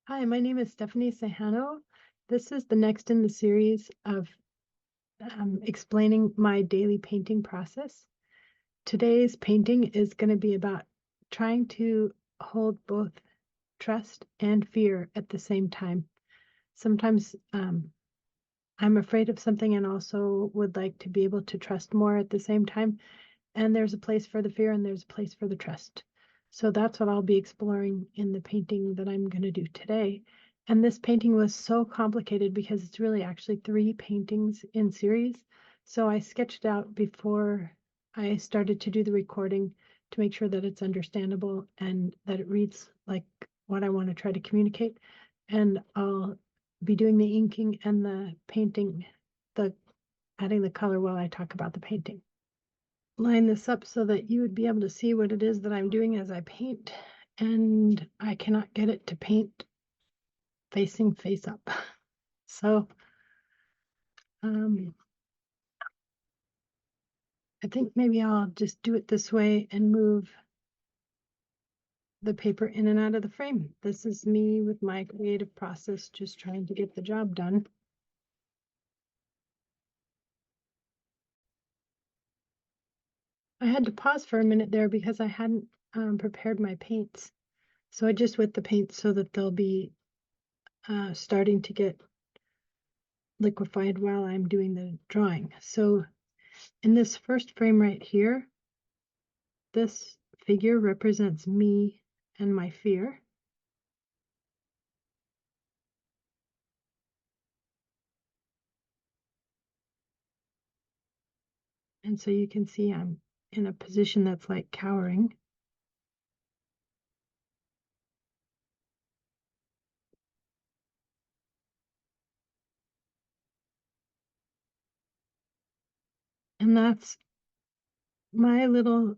Hi, my name is Stephanie Sejano. This is the next in the series of explaining my daily painting process. Today's painting is going to be about trying to hold both trust and fear at the same time. Sometimes I'm afraid of something and also would like to be able to trust more at the same time. And there's a place for the fear and there's a place for the trust. So that's what I'll be exploring in the painting that I'm going to do today. And this painting was so complicated because it's really actually 3 paintings in series. So I sketched out before I started to do the recording to make sure that it's understandable and that it reads like what I want to try to communicate. And I'll be doing the inking and the painting, adding the color while I talk about the painting. Line this up so that you would be able to see what it is that I'm doing as I paint, and I cannot get it to paint facing face up. So I think maybe I'll just do it this way and move the paper in and out of the frame. This is me with my creative process, just trying to get the job done. I had to pause for a minute there because I hadn't prepared my paints. So I just wet the paints so that they'll be starting to get liquefied while I'm doing the drawing. So in this first frame right here, this figure represents me and my fear. And so you can see I'm in a position that's like cowering. And that's my little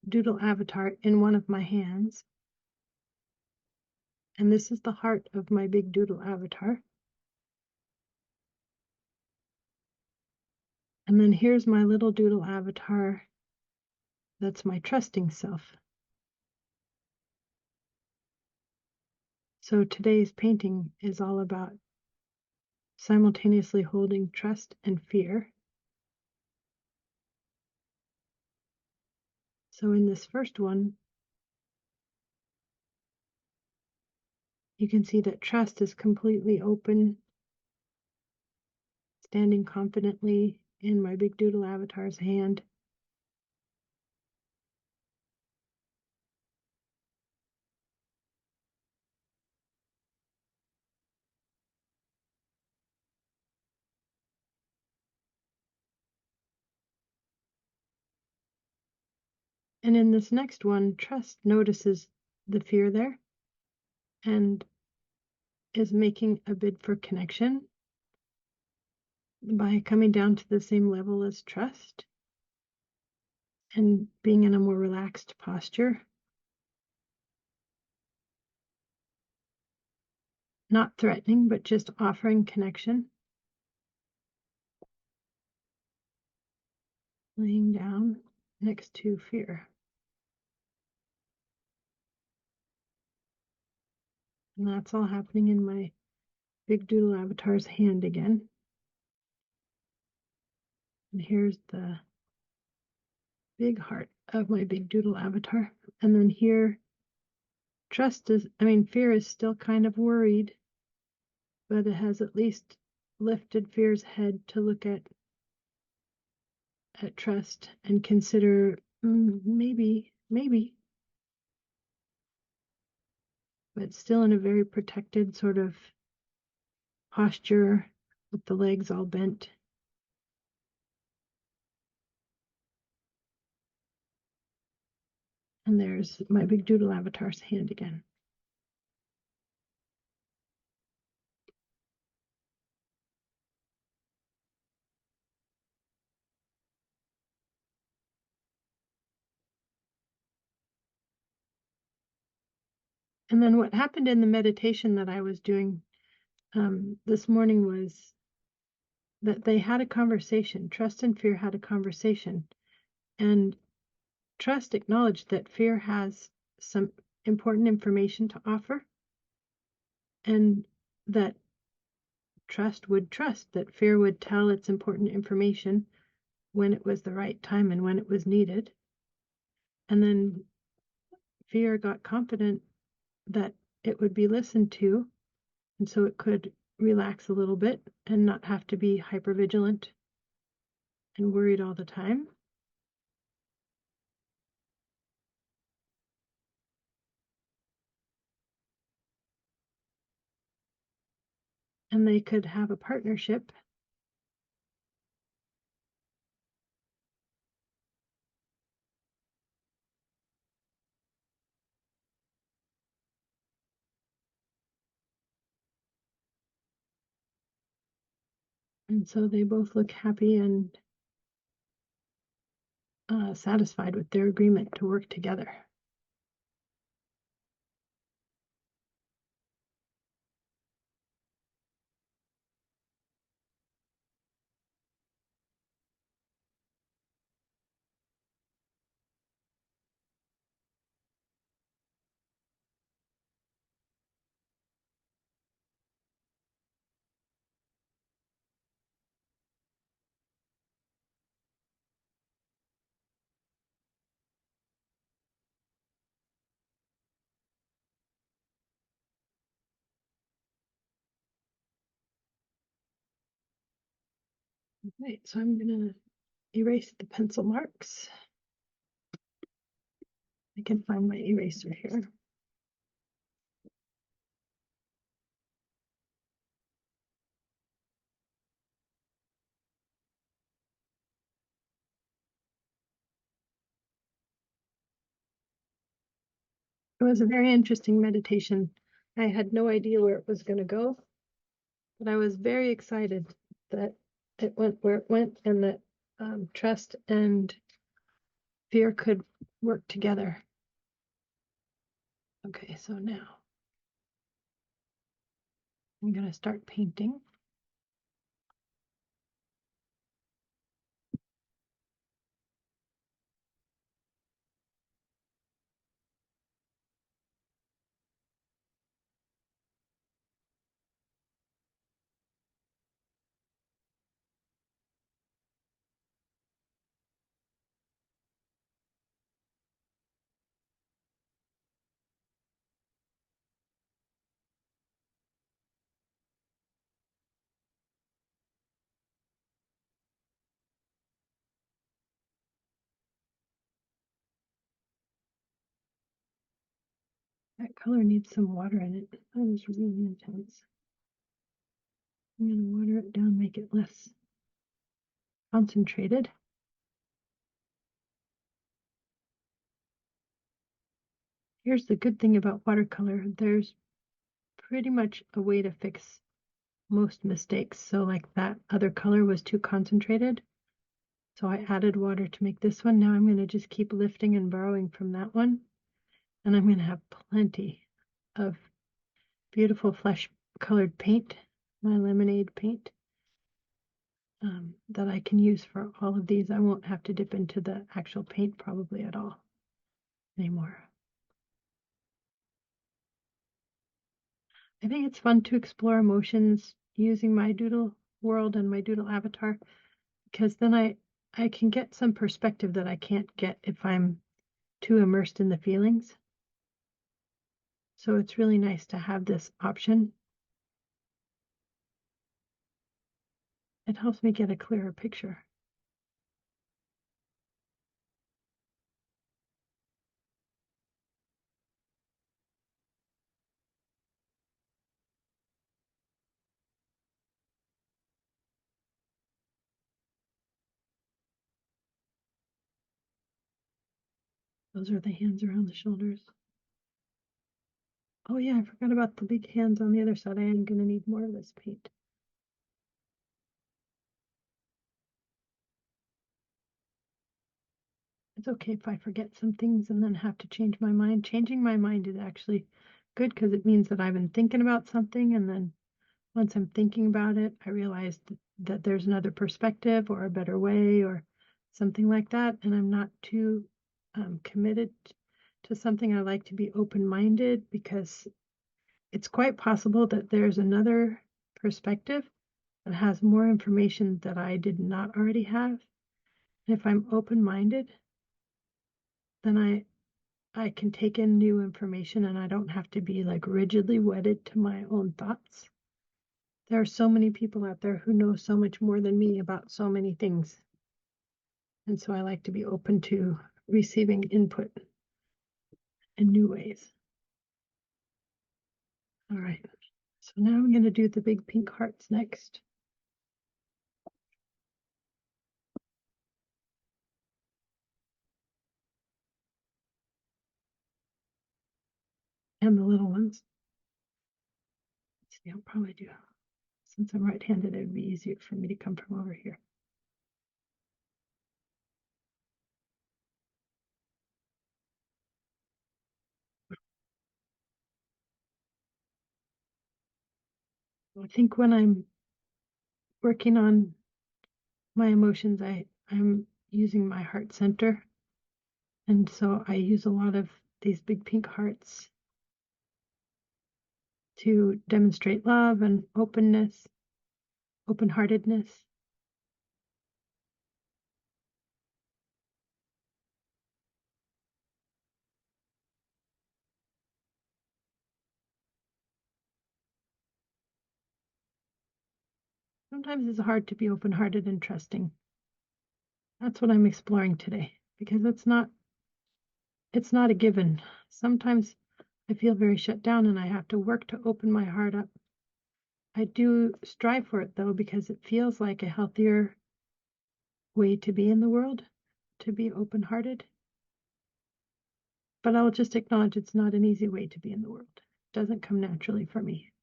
doodle avatar in one of my hands. And this is the heart of my big doodle avatar. And then here's my little doodle avatar. That's my trusting self. So today's painting is all about simultaneously holding trust and fear. So in this first one, you can see that trust is completely open, standing confidently in my big doodle avatar's hand. And in this next one, trust notices the fear there and is making a bid for connection by coming down to the same level as trust and being in a more relaxed posture. Not threatening, but just offering connection. Laying down next to fear. And that's all happening in my big doodle avatar's hand again. And here's the big heart of my big doodle avatar. And then here, fear is still kind of worried, but it has at least lifted fear's head to look at trust and consider maybe, but still in a very protected sort of posture with the legs all bent. And there's my big doodle avatar's hand again. And then what happened in the meditation that I was doing this morning was that they had a conversation. Trust and fear had a conversation. And trust acknowledged that fear has some important information to offer. and that trust would trust, that fear would tell its important information when it was the right time and when it was needed. And then fear got confident that it would be listened to, and so it could relax a little bit and not have to be hypervigilant and worried all the time. And they could have a partnership. And so they both look happy and satisfied with their agreement to work together. Right, so I'm going to erase the pencil marks. I can find my eraser here. It was a very interesting meditation. I had no idea where it was going to go, but I was very excited that it went where it went and that trust and fear could work together. Okay, so now I'm going to start painting. That color needs some water in it. That was really intense. I'm going to water it down, make it less concentrated. Here's the good thing about watercolor. There's pretty much a way to fix most mistakes. So like that other color was too concentrated. So I added water to make this one. Now I'm going to just keep lifting and borrowing from that one. And I'm going to have plenty of beautiful flesh colored paint, my lemonade paint, that I can use for all of these. I won't have to dip into the actual paint probably at all anymore. I think it's fun to explore emotions using my doodle world and my doodle avatar, because then I can get some perspective that I can't get if I'm too immersed in the feelings. So it's really nice to have this option. It helps me get a clearer picture. Those are the hands around the shoulders. Oh yeah, I forgot about the big hands on the other side. I am going to need more of this paint. It's okay if I forget some things and then have to change my mind. Changing my mind is actually good because it means that I've been thinking about something, and then once I'm thinking about it, I realize that there's another perspective or a better way or something like that, and I'm not too committed to something. I like to be open-minded because it's quite possible that there's another perspective that has more information that I did not already have. And if I'm open-minded, then I can take in new information and I don't have to be like rigidly wedded to my own thoughts. There are so many people out there who know so much more than me about so many things. And so I like to be open to receiving input in new ways. All right. So now I'm going to do the big pink hearts next. And the little ones. Let's see, I'll probably do, since I'm right-handed, it would be easier for me to come from over here. I think when I'm working on my emotions, I'm using my heart center. And so I use a lot of these big pink hearts to demonstrate love and openness, open-heartedness. Sometimes it's hard to be open-hearted and trusting. That's what I'm exploring today, because it's not a given. Sometimes I feel very shut down and I have to work to open my heart up. I do strive for it though, because it feels like a healthier way to be in the world, to be open-hearted. But I'll just acknowledge it's not an easy way to be in the world. It doesn't come naturally for me.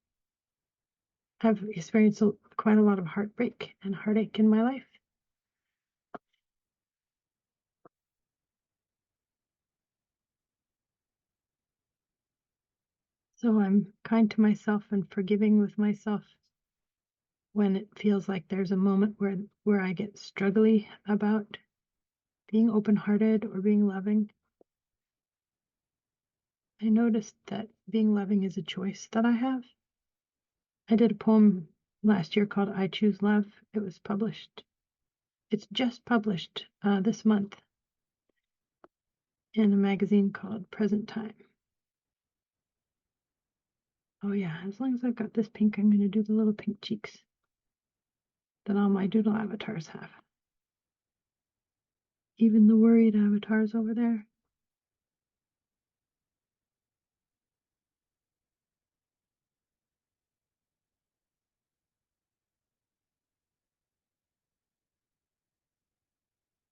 I've experienced quite a lot of heartbreak and heartache in my life. So I'm kind to myself and forgiving with myself when it feels like there's a moment where I get struggly about being open-hearted or being loving. I noticed that being loving is a choice that I have. I did a poem last year called I Choose Love. It was published. It's just published this month in a magazine called Present Time. Oh yeah, as long as I've got this pink, I'm going to do the little pink cheeks that all my doodle avatars have. Even the worried avatars over there.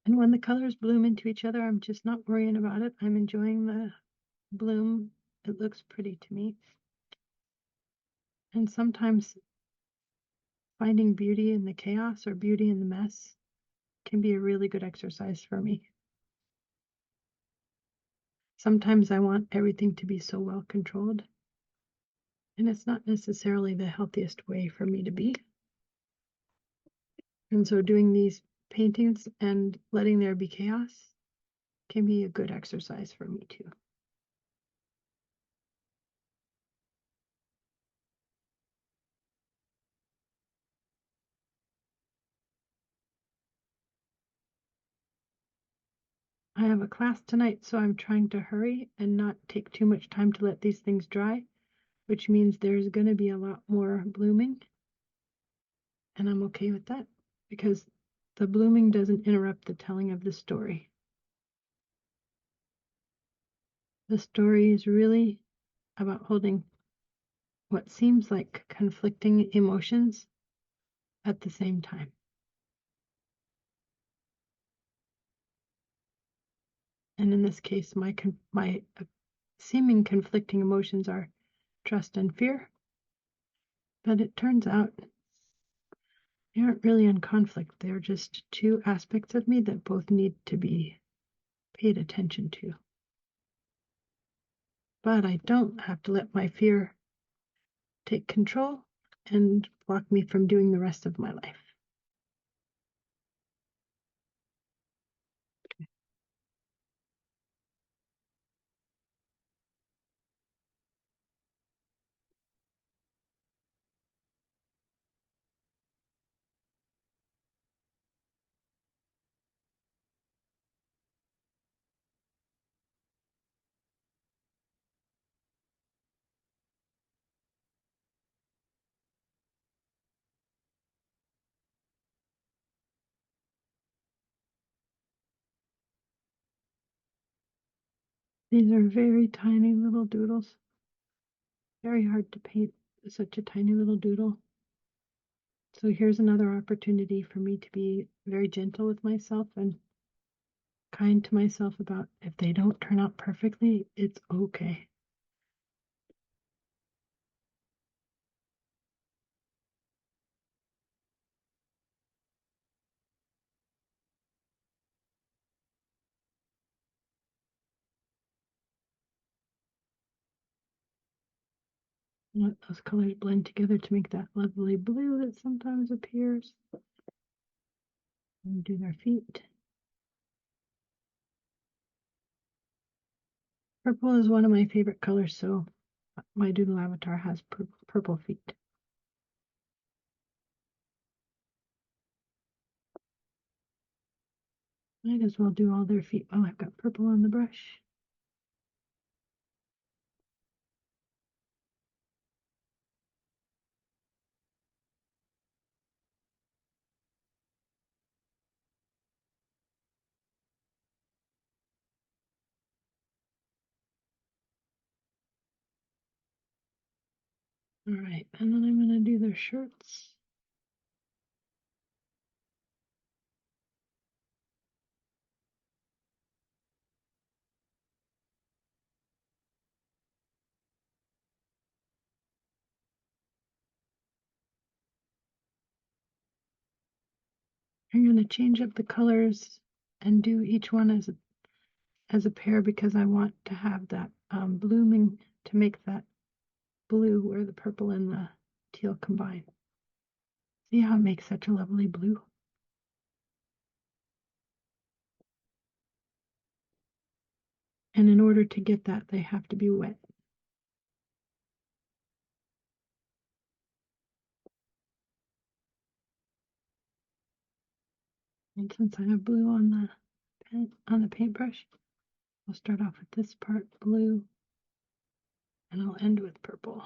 And when the colors bloom into each other, I'm just not worrying about it. I'm enjoying the bloom. It looks pretty to me. And sometimes finding beauty in the chaos or beauty in the mess can be a really good exercise for me. Sometimes I want everything to be so well controlled, and it's not necessarily the healthiest way for me to be. And so doing these paintings and letting there be chaos can be a good exercise for me too. I have a class tonight, so I'm trying to hurry and not take too much time to let these things dry, which means there's going to be a lot more blooming. And I'm okay with that because the blooming doesn't interrupt the telling of the story. The story is really about holding what seems like conflicting emotions at the same time. And in this case, my seeming conflicting emotions are trust and fear. But it turns out they aren't really in conflict. They're just two aspects of me that both need to be paid attention to. But I don't have to let my fear take control and block me from doing the rest of my life. These are very tiny little doodles. Very hard to paint such a tiny little doodle. So here's another opportunity for me to be very gentle with myself and kind to myself about if they don't turn out perfectly, it's okay. Let those colors blend together to make that lovely blue that sometimes appears. And do their feet. Purple is one of my favorite colors, so my doodle avatar has purple feet. Might as well do all their feet while I've got purple on the brush. All right, and then I'm going to do their shirts. I'm going to change up the colors and do each one as a pair because I want to have that blooming to make that blue where the purple and the teal combine. See how it makes such a lovely blue? And in order to get that, they have to be wet. And since I have blue on the pen, on the paintbrush, I'll start off with this part blue and I'll end with purple.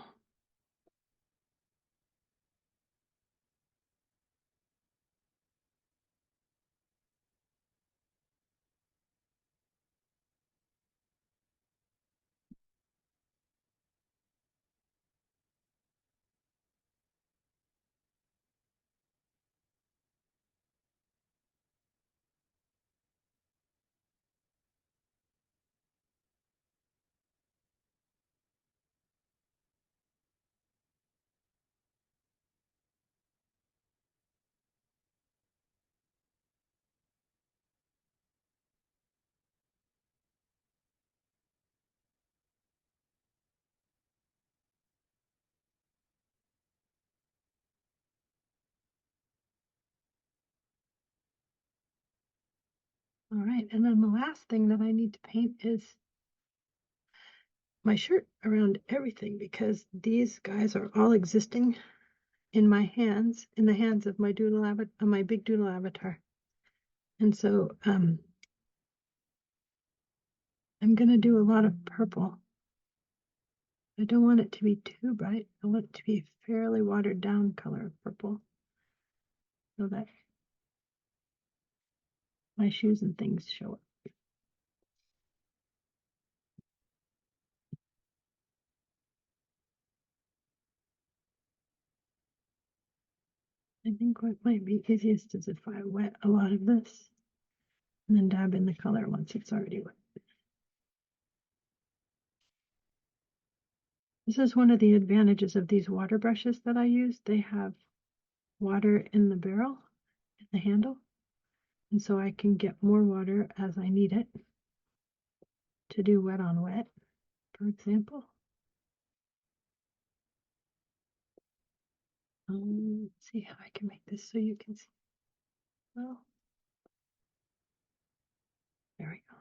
All right, and then the last thing that I need to paint is my shirt around everything because these guys are all existing in my hands, in the hands of my doodle avatar, my big doodle avatar. And so I'm going to do a lot of purple. I don't want it to be too bright. I want it to be a fairly watered down color of purple so that my shoes and things show up. I think what might be easiest is if I wet a lot of this and then dab in the color once it's already wet. This is one of the advantages of these water brushes that I use. They have water in the barrel, in the handle, and so I can get more water as I need it to do wet on wet, for example. Let's see how I can make this so you can see. Well, there we go.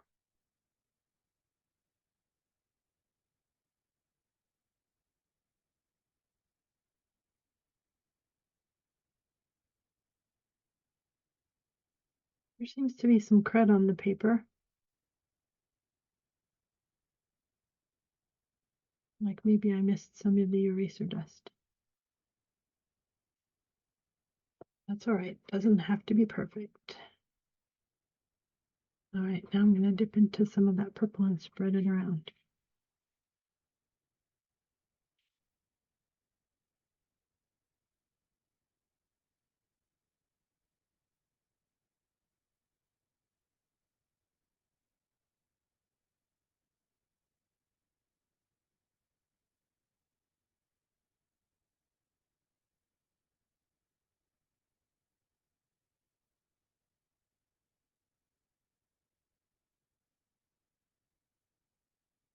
There seems to be some crud on the paper. Like maybe I missed some of the eraser dust. That's all right. Doesn't have to be perfect. All right, now I'm going to dip into some of that purple and spread it around.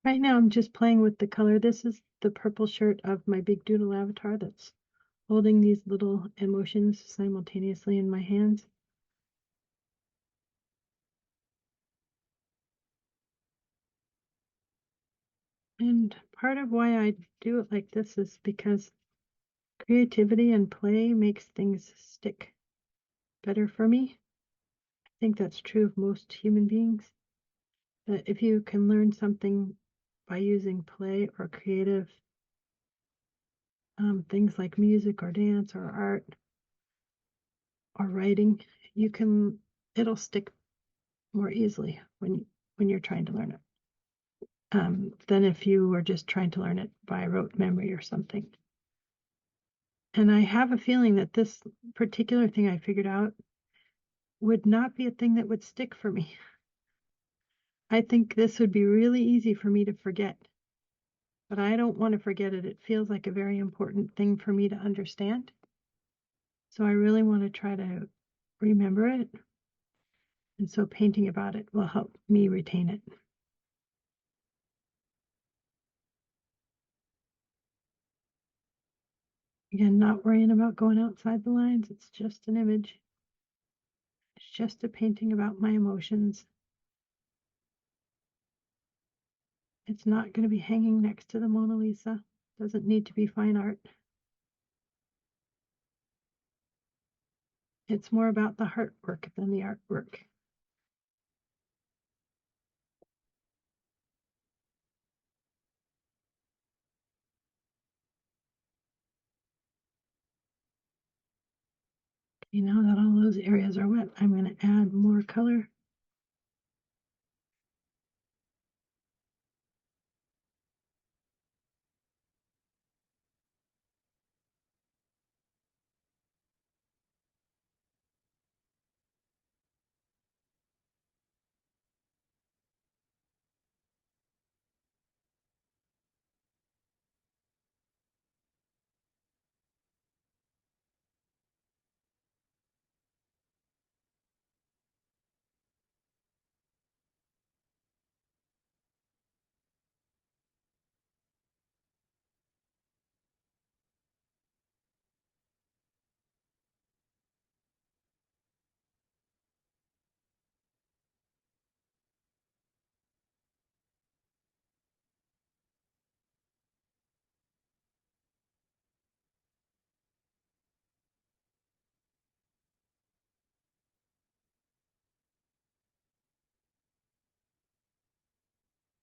Right now I'm just playing with the color. This is the purple shirt of my big doodle avatar that's holding these little emotions simultaneously in my hands. And part of why I do it like this is because creativity and play makes things stick better for me. I think that's true of most human beings. That if you can learn something by using play or creative things like music or dance or art or writing, it'll stick more easily when you're trying to learn it than if you were just trying to learn it by rote memory or something. And I have a feeling that this particular thing I figured out would not be a thing that would stick for me. I think this would be really easy for me to forget, but I don't want to forget it. It feels like a very important thing for me to understand. So I really want to try to remember it. And so painting about it will help me retain it. Again, not worrying about going outside the lines. It's just an image. It's just a painting about my emotions. It's not going to be hanging next to the Mona Lisa. Doesn't need to be fine art. It's more about the heart work than the artwork. Okay, now that all those areas are wet, I'm going to add more color.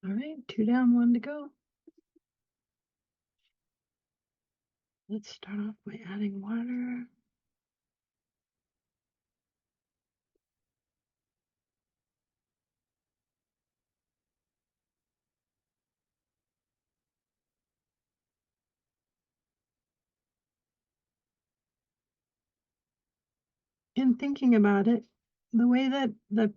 All right, 2 down, 1 to go. Let's start off by adding water. In thinking about it, the way that the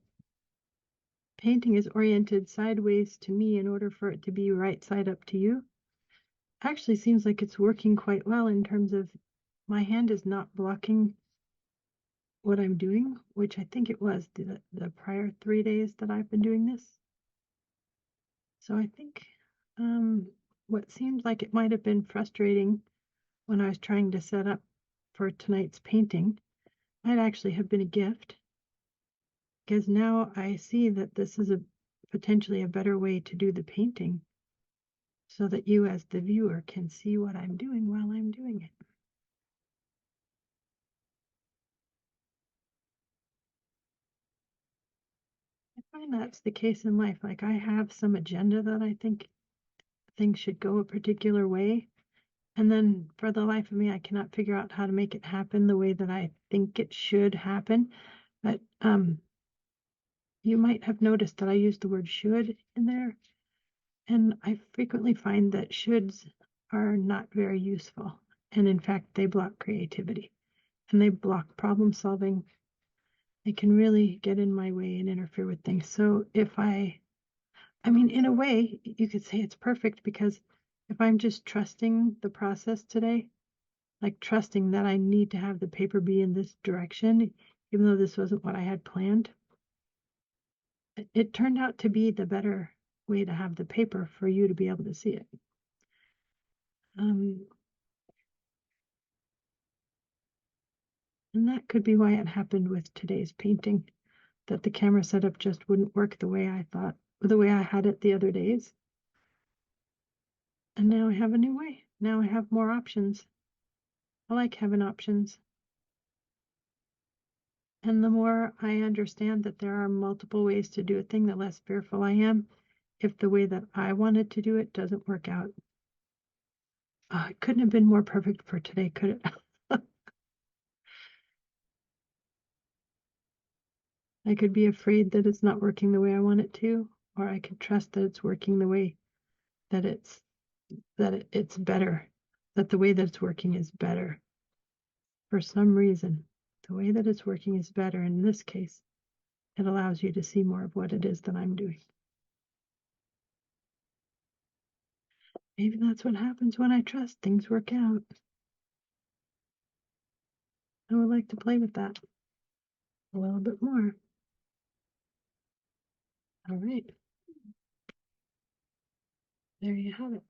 painting is oriented sideways to me in order for it to be right side up to you actually seems like it's working quite well in terms of my hand is not blocking what I'm doing, which I think it was the prior 3 days that I've been doing this. So I think what seems like it might have been frustrating when I was trying to set up for tonight's painting might actually have been a gift, because now I see that this is a potentially a better way to do the painting so that you as the viewer can see what I'm doing while I'm doing it. I find that's the case in life. Like I have some agenda that I think things should go a particular way. And then for the life of me, I cannot figure out how to make it happen the way that I think it should happen. But You might have noticed that I used the word should in there, and I frequently find that shoulds are not very useful. And in fact, they block creativity and they block problem solving. They can really get in my way and interfere with things. So if I mean, in a way, you could say it's perfect because if I'm just trusting the process today, like trusting that I need to have the paper be in this direction, even though this wasn't what I had planned, it turned out to be the better way to have the paper for you to be able to see it. And that could be why it happened with today's painting, that the camera setup just wouldn't work the way I thought, the way I had it the other days. And now I have a new way. Now I have more options. I like having options. And the more I understand that there are multiple ways to do a thing, the less fearful I am if the way that I wanted to do it doesn't work out. It couldn't have been more perfect for today, could it? I could be afraid that it's not working the way I want it to, or I could trust that it's working the way that it's better, that the way that it's working is better. For some reason, the way that it's working is better. In this case, it allows you to see more of what it is that I'm doing. Maybe that's what happens when I trust things work out. I would like to play with that a little bit more. All right. There you have it.